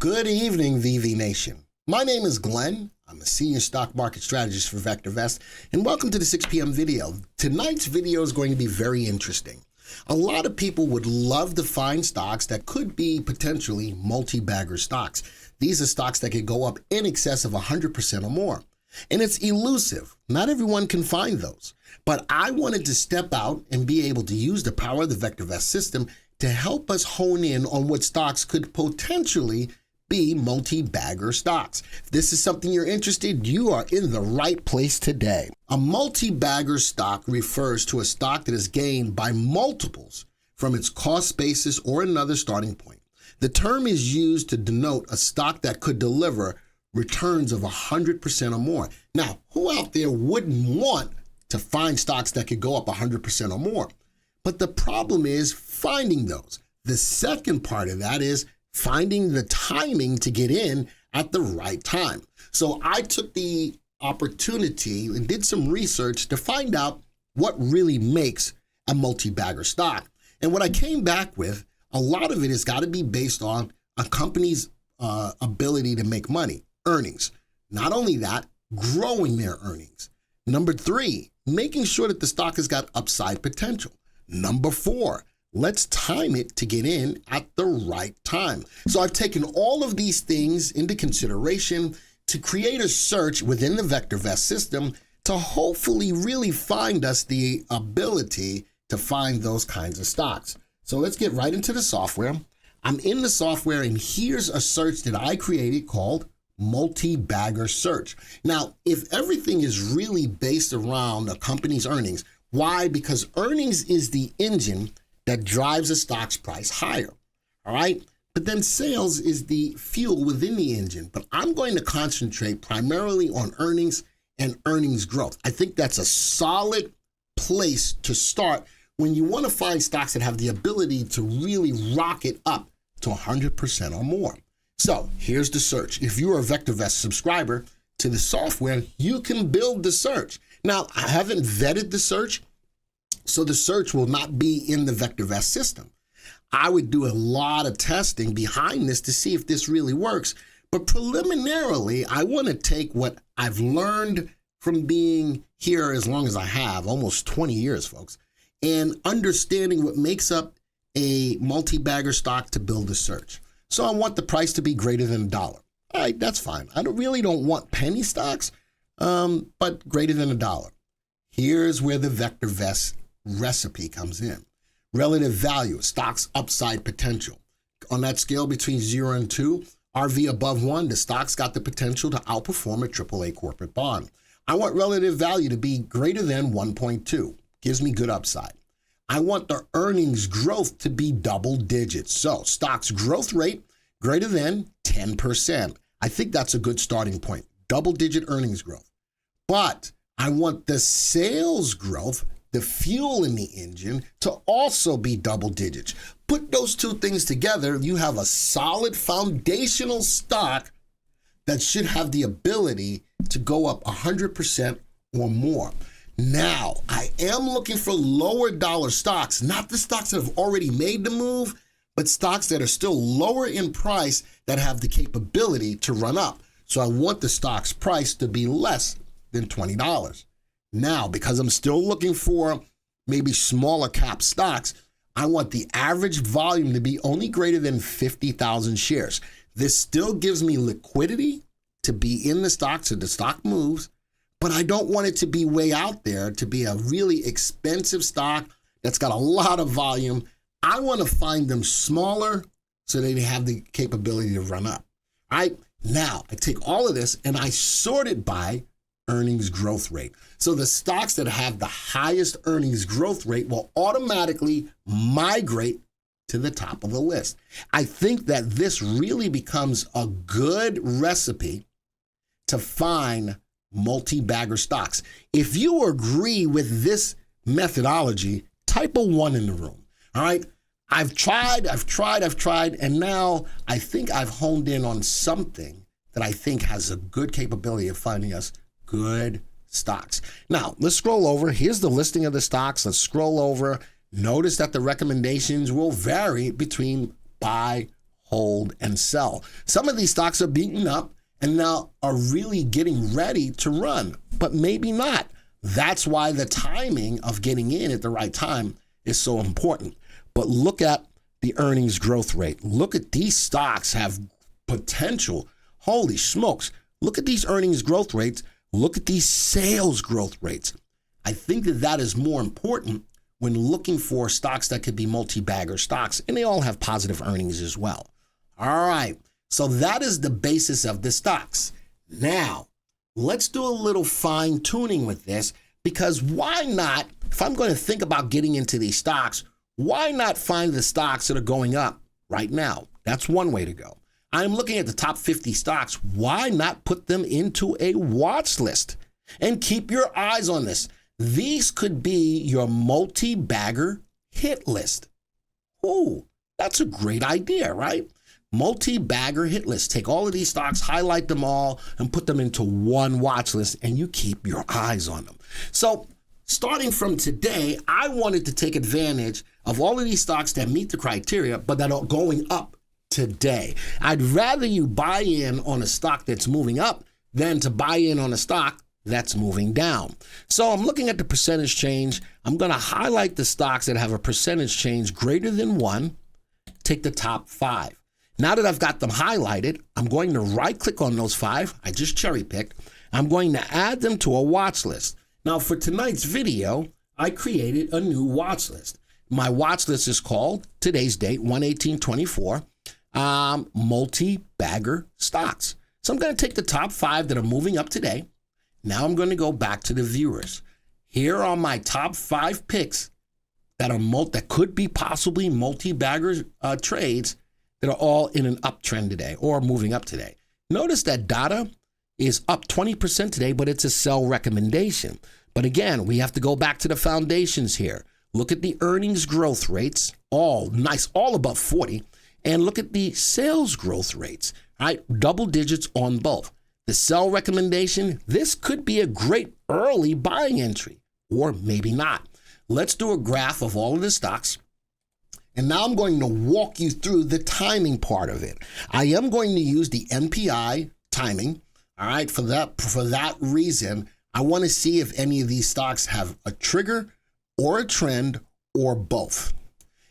Good evening, VV Nation. My name is Glenn. I'm a senior stock market strategist for VectorVest, and welcome to the 6 p.m. video. Tonight's video is going to be very interesting. A lot of people would love to find stocks that could be potentially multi-bagger stocks. These are stocks that could go up in excess of 100% or more. And it's elusive. Not everyone can find those. But I wanted to step out and be able to use the power of the VectorVest system to help us hone in on what stocks could potentially be multi-bagger stocks. If this is something you're interested, you are in the right place today. A multi-bagger stock refers to a stock that is gained by multiples from its cost basis or another starting point. The term is used to denote a stock that could deliver returns of 100% or more. Now, who out there wouldn't want to find stocks that could go up 100% or more? But the problem is finding those. The second part of that is finding the timing to get in at the right time. So I took the opportunity and did some research to find out what really makes a multi-bagger stock. And what I came back with, a lot of it has got to be based on a company's ability to make money, earnings. Not only that, growing their earnings. Number 3, making sure that the stock has got upside potential. Number 4, let's time it to get in at the right time. So I've taken all of these things into consideration to create a search within the VectorVest system to hopefully really find us the ability to find those kinds of stocks. So let's get right into the software. I'm in the software, and here's a search that I created called Multibagger Search. Now, if everything is really based around a company's earnings, why? Because earnings is the engine that drives a stock's price higher, all right? But then sales is the fuel within the engine. But I'm going to concentrate primarily on earnings and earnings growth. I think that's a solid place to start when you want to find stocks that have the ability to really rocket up to 100% or more. So here's the search. If you're a VectorVest subscriber to the software, you can build the search. Now, I haven't vetted the search, so the search will not be in the VectorVest system. I would do a lot of testing behind this to see if this really works. But preliminarily, I want to take what I've learned from being here as long as I have, almost 20 years, folks, and understanding what makes up a multi-bagger stock to build a search. So I want the price to be greater than $1. All right, that's fine. I really don't want penny stocks, but greater than $1. Here's where the VectorVest recipe comes in. Relative value, stock's upside potential. On that scale between 0 and 2, RV above 1, the stock's got the potential to outperform a AAA corporate bond. I want relative value to be greater than 1.2. Gives me good upside. I want the earnings growth to be double digits. So stock's growth rate greater than 10%. I think that's a good starting point. Double-digit earnings growth. But I want the sales growth, the fuel in the engine, to also be double digits. Put those two things together, you have a solid foundational stock that should have the ability to go up 100% or more. Now, I am looking for lower dollar stocks, not the stocks that have already made the move, but stocks that are still lower in price that have the capability to run up. So I want the stock's price to be less than $20. Now, because I'm still looking for maybe smaller cap stocks, I want the average volume to be only greater than 50,000 shares. This still gives me liquidity to be in the stock so the stock moves, but I don't want it to be way out there to be a really expensive stock that's got a lot of volume. I want to find them smaller so they have the capability to run up. All right, now I take all of this and I sort it by earnings growth rate. So the stocks that have the highest earnings growth rate will automatically migrate to the top of the list. I think that this really becomes a good recipe to find multi-bagger stocks. If you agree with this methodology, type a 1 in the room. All right. I've tried, and now I think I've honed in on something that I think has a good capability of finding us good stocks. Now, let's scroll over. Here's the listing of the stocks. Let's scroll over. Notice that the recommendations will vary between buy, hold, and sell. Some of these stocks are beaten up and now are really getting ready to run, but maybe not. That's why the timing of getting in at the right time is so important. But look at the earnings growth rate. Look at these stocks have potential. Holy smokes. Look at these earnings growth rates. Look at these sales growth rates. I think that that is more important when looking for stocks that could be multi-bagger stocks, and they all have positive earnings as well. All right, so that is the basis of the stocks. Now, let's do a little fine tuning with this, because why not, if I'm going to think about getting into these stocks, why not find the stocks that are going up right now? That's one way to go. I'm looking at the top 50 stocks. Why not put them into a watch list and keep your eyes on this? These could be your multi-bagger hit list. Ooh, that's a great idea, right? Multi-bagger hit list. Take all of these stocks, highlight them all, and put them into one watch list, and you keep your eyes on them. So starting from today, I wanted to take advantage of all of these stocks that meet the criteria, but that are going up today. I'd rather you buy in on a stock that's moving up than to buy in on a stock that's moving down. So I'm looking at the percentage change. I'm going to highlight the stocks that have a percentage change greater than 1. Take the top 5. Now that I've got them highlighted, I'm going to right click on those 5. I just cherry picked. I'm going to add them to a watch list. Now for tonight's video, I created a new watch list. My watch list is called, today's date, 1/18/24, multi-bagger stocks. So I'm going to take the top 5 that are moving up today. Now I'm going to go back to the viewers. Here are my top 5 picks that are that could be possibly multi-bagger trades that are all in an uptrend today or moving up today. Notice that data is up 20% today, but it's a sell recommendation. But again, we have to go back to the foundations here. Look at the earnings growth rates, all nice, all above 40, and look at the sales growth rates, right? Double digits on both. The sell recommendation, this could be a great early buying entry, or maybe not. Let's do a graph of all of the stocks. And now I'm going to walk you through the timing part of it. I am going to use the NPI timing. All right, for that reason, I want to see if any of these stocks have a trigger or a trend or both.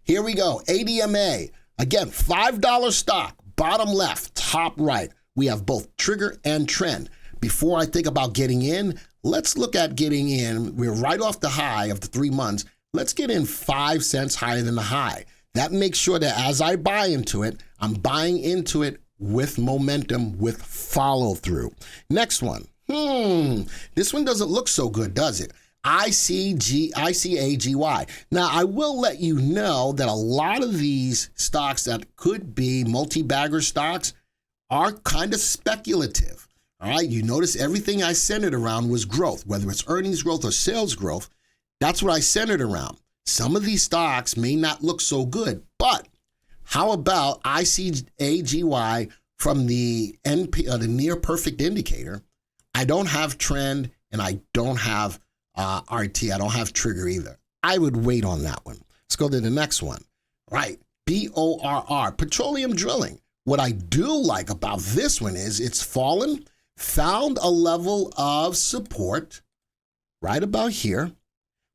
Here we go. ADMA, again, $5 stock, bottom left, top right. We have both trigger and trend. Before I think about getting in, let's look at getting in. We're right off the high of the 3 months. Let's get in 5 cents higher than the high. That makes sure that as I buy into it, I'm buying into it with momentum, with follow through. Next one. This one doesn't look so good, does it? ICAGY. Now, I will let you know that a lot of these stocks that could be multi-bagger stocks are kind of speculative. All right, you notice everything I centered around was growth, whether it's earnings growth or sales growth. That's what I centered around. Some of these stocks may not look so good, but how about ICAGY from the near perfect indicator? I don't have trend and I don't have RT. I don't have trigger either. I would wait on that one. Let's go to the next one. Right, BORR, petroleum drilling. What I do like about this one is it's fallen, found a level of support right about here.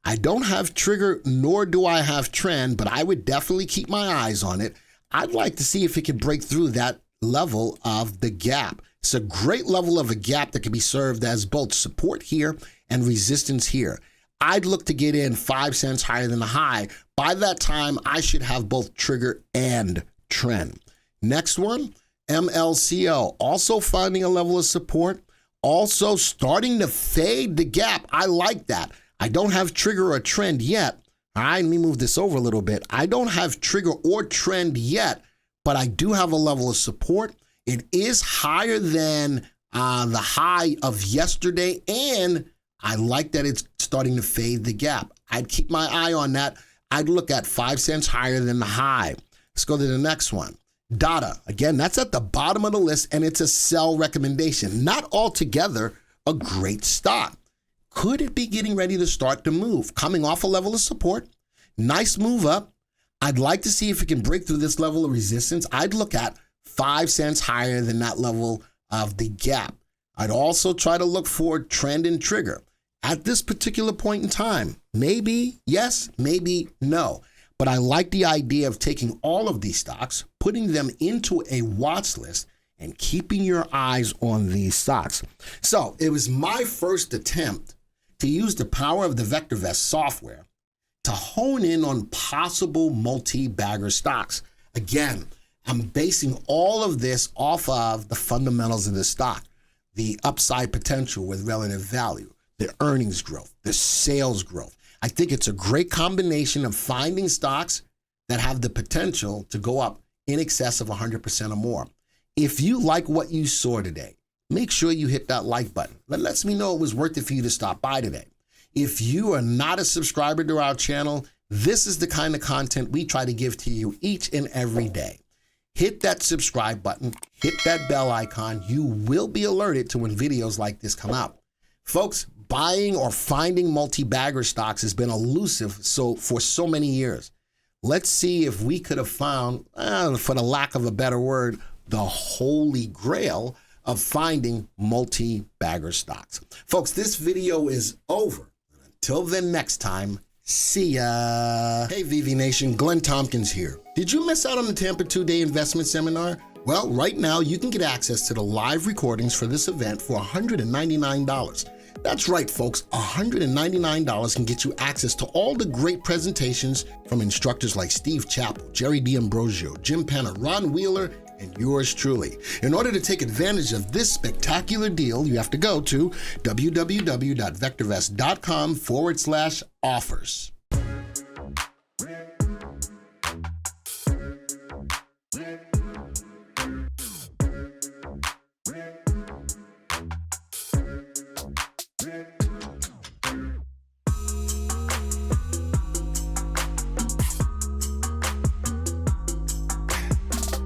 I don't have trigger, nor do I have trend, but I would definitely keep my eyes on it. I'd like to see if it can break through that level of the gap. It's a great level of a gap that can be served as both support here and resistance here. I'd look to get in 5 cents higher than the high. By that time, I should have both trigger and trend. Next one, MLCO, also finding a level of support, also starting to fade the gap. I like that. I don't have trigger or trend yet. All right, let me move this over a little bit. I don't have trigger or trend yet, but I do have a level of support. It is higher than the high of yesterday, and I like that it's starting to fade the gap. I'd keep my eye on that. I'd look at 5 cents higher than the high. Let's go to the next one. Data, again, that's at the bottom of the list, and it's a sell recommendation. Not altogether a great stock. Could it be getting ready to start to move? Coming off a level of support, nice move up. I'd like to see if it can break through this level of resistance. I'd look at 5 cents higher than that level of the gap. I'd also try to look for trend and trigger. At this particular point in time, maybe yes, maybe no. But I like the idea of taking all of these stocks, putting them into a watch list, and keeping your eyes on these stocks. So it was my first attempt to use the power of the VectorVest software to hone in on possible multi-bagger stocks. Again, I'm basing all of this off of the fundamentals of the stock, the upside potential with relative value, the earnings growth, the sales growth. I think it's a great combination of finding stocks that have the potential to go up in excess of 100% or more. If you like what you saw today, make sure you hit that like button. That lets me know it was worth it for you to stop by today. If you are not a subscriber to our channel, this is the kind of content we try to give to you each and every day. Hit that subscribe button, hit that bell icon. You will be alerted to when videos like this come out. Folks, buying or finding multi-bagger stocks has been elusive for so many years. Let's see if we could have found, for the lack of a better word, the holy grail of finding multi-bagger stocks. Folks, this video is over. Until then, next time, see ya. Hey, VV Nation, Glenn Tompkins here. Did you miss out on the Tampa 2-day investment seminar? Well, right now you can get access to the live recordings for this event for $199. That's right, folks, $199 can get you access to all the great presentations from instructors like Steve Chappell, Jerry D'Ambrosio, Jim Penna, Ron Wheeler, and yours truly. In order to take advantage of this spectacular deal, you have to go to www.vectorvest.com/offers.